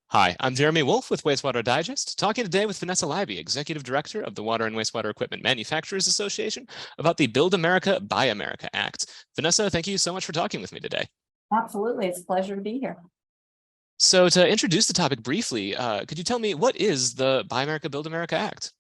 Hi, I'm Jeremy Wolf with Wastewater Digest, talking today with Vanessa Leiby, Executive Director of the Water and Wastewater Equipment Manufacturers Association, about the Build America, Buy America Act. Vanessa, thank you so much for talking with me today. Absolutely. It's a pleasure to be here. So to introduce the topic briefly, could you tell me what is the Buy America, Build America Act?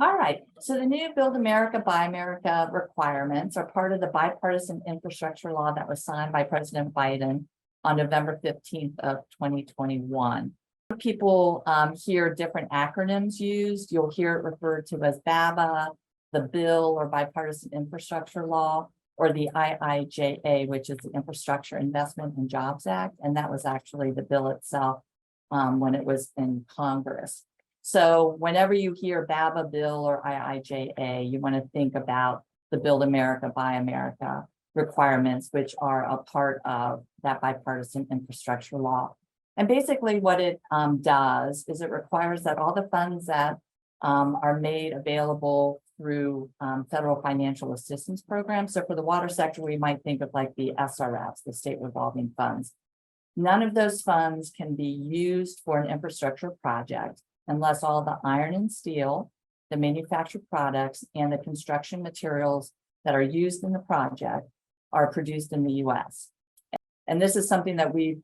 All right. So the new Build America, Buy America requirements are part of the bipartisan infrastructure law that was signed by President Biden on November 15th of 2021. People hear different acronyms used. You'll hear it referred to as BABA, the bill or bipartisan infrastructure law, or the IIJA, which is the Infrastructure Investment and Jobs Act. And that was actually the bill itself when it was in Congress. So whenever you hear BABA bill or IIJA, you want to think about the Build America, Buy America requirements, which are a part of that bipartisan infrastructure law. And basically what it does is it requires that all the funds that are made available through federal financial assistance programs. So for the water sector, we might think of like the SRFs, the state revolving funds. None of those funds can be used for an infrastructure project unless all the iron and steel, the manufactured products, and the construction materials that are used in the project are produced in the US. And this is something that we've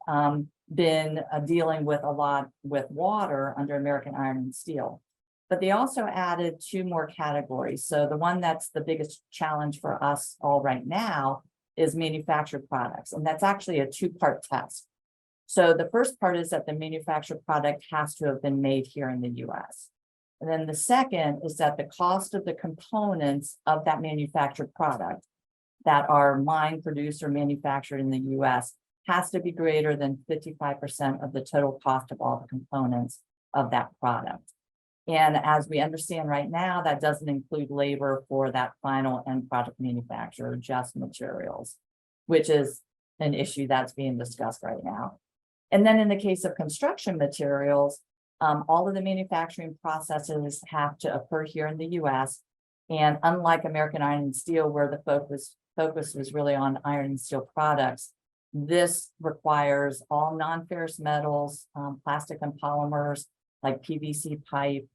been dealing with a lot with water under American Iron and Steel. But they also added two more categories. So the one that's the biggest challenge for us all right now is manufactured products. And that's actually a two-part test. So the first part is that the manufactured product has to have been made here in the US. And then the second is that the cost of the components of that manufactured product that are mined, produced, or manufactured in the US has to be greater than 55% of the total cost of all the components of that product. And as we understand right now, that doesn't include labor for that final end product manufacturer, just materials, which is an issue that's being discussed right now. And then in the case of construction materials, all of the manufacturing processes have to occur here in the US. And unlike American Iron and Steel, where the focus was really on iron and steel products, this requires all non-ferrous metals, plastic and polymers like PVC pipe,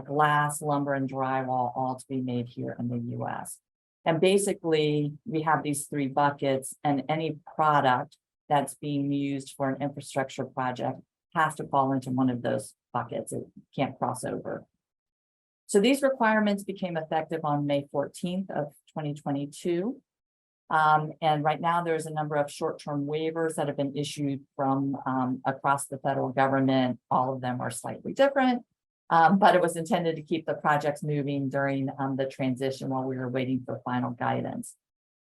glass, lumber, and drywall, all to be made here in the US. And basically, we have these three buckets, and any product that's being used for an infrastructure project has to fall into one of those buckets. It can't cross over. So these requirements became effective on May 14th of 2022. And right now there's a number of short-term waivers that have been issued from across the federal government. All of them are slightly different, but it was intended to keep the projects moving during the transition while we were waiting for final guidance.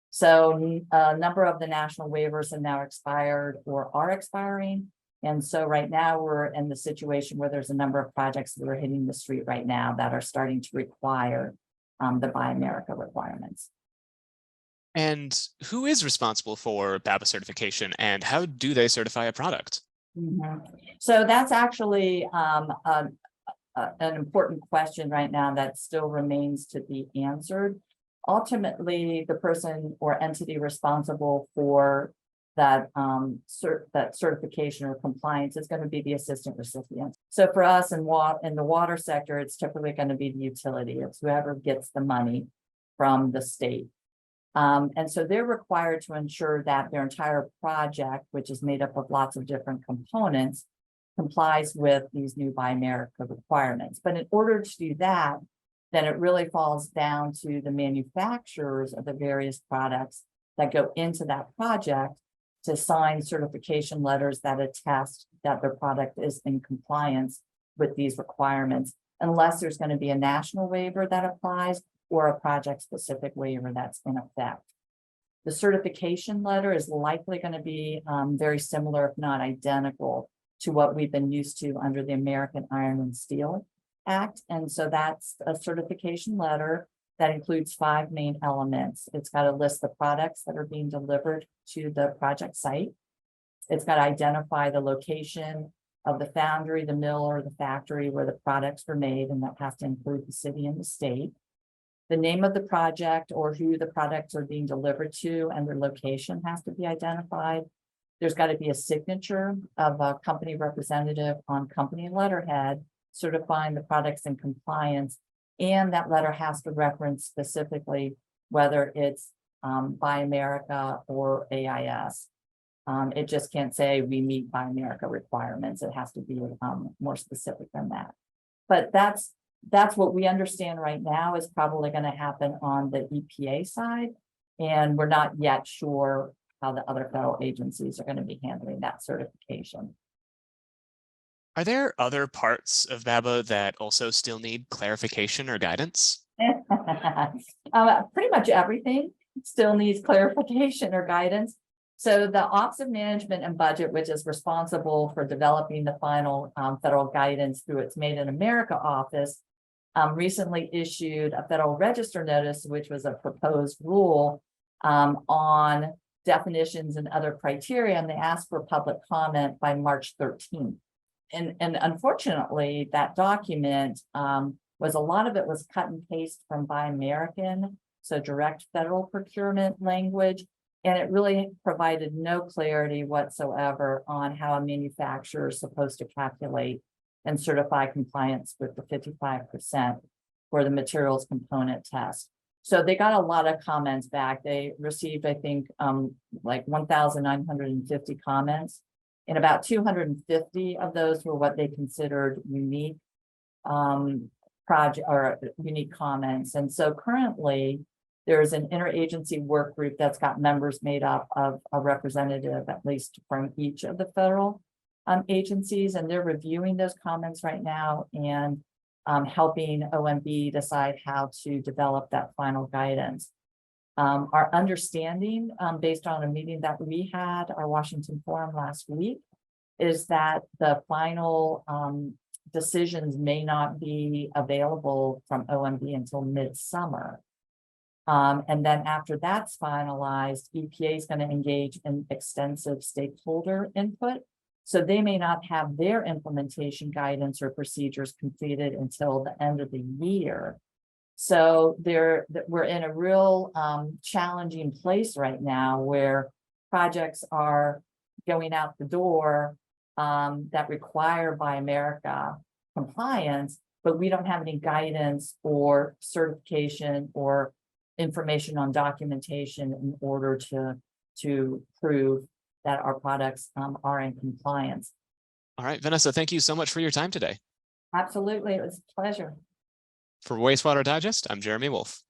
So a number of the national waivers have now expired or are expiring. And so right now we're in the situation where there's a number of projects that are hitting the street right now that are starting to require the Buy America requirements. And who is responsible for BABA certification, and how do they certify a product? So that's actually an important question right now that still remains to be answered. Ultimately, the person or entity responsible for that, that certification or compliance is going to be the assistant recipient. So for us in the water sector, it's typically going to be the utility. It's whoever gets the money from the state. And so they're required to ensure that their entire project, which is made up of lots of different components, complies with these new Buy America requirements. But in order to do that, then it really falls down to the manufacturers of the various products that go into that project to sign certification letters that attest that their product is in compliance with these requirements, unless there's going to be a national waiver that applies or a project-specific waiver that's in effect. The certification letter is likely going to be very similar, if not identical, to what we've been used to under the American Iron and Steel Act. And so that's a certification letter that includes 5 main elements. It's got to list the products that are being delivered to the project site. It's got to identify the location of the foundry, the mill, or the factory where the products were made, and that has to include the city and the state. The name of the project or who the products are being delivered to and their location has to be identified. There's got to be a signature of a company representative on company letterhead certifying the products in compliance. And that letter has to reference specifically whether it's Buy America or AIS. It just can't say we meet Buy America requirements. It has to be more specific than that. But that's what we understand right now is probably going to happen on the EPA side. And we're not yet sure how the other federal agencies are going to be handling that certification. Are there other parts of BABA that also still need clarification or guidance? Pretty much everything still needs clarification or guidance. So the Office of Management and Budget, which is responsible for developing the final federal guidance through its Made in America office, recently issued a Federal Register notice, which was a proposed rule on definitions and other criteria, and they asked for public comment by March 13th. And unfortunately, that document was a lot of it was cut and paste from Buy American, so direct federal procurement language, and it really provided no clarity whatsoever on how a manufacturer is supposed to calculate and certify compliance with the 55% for the materials component test. So they got a lot of comments back. They received, I think, like 1,950 comments, and about 250 of those were what they considered unique project or unique comments. And so currently there's an interagency work group that's got members made up of a representative, at least from each of the federal agencies, and they're reviewing those comments right now and helping OMB decide how to develop that final guidance. Our understanding, based on a meeting that we had, our Washington Forum last week, is that the final decisions may not be available from OMB until midsummer. And then after that's finalized, EPA is going to engage in extensive stakeholder input. So they may not have their implementation guidance or procedures completed until the end of the year. So we're in a real challenging place right now where projects are going out the door that require Buy America compliance, but we don't have any guidance or certification or information on documentation in order to prove that our products are in compliance. All right, Vanessa, thank you so much for your time today. Absolutely, it was a pleasure. For Wastewater Digest, I'm Jeremy Wolf.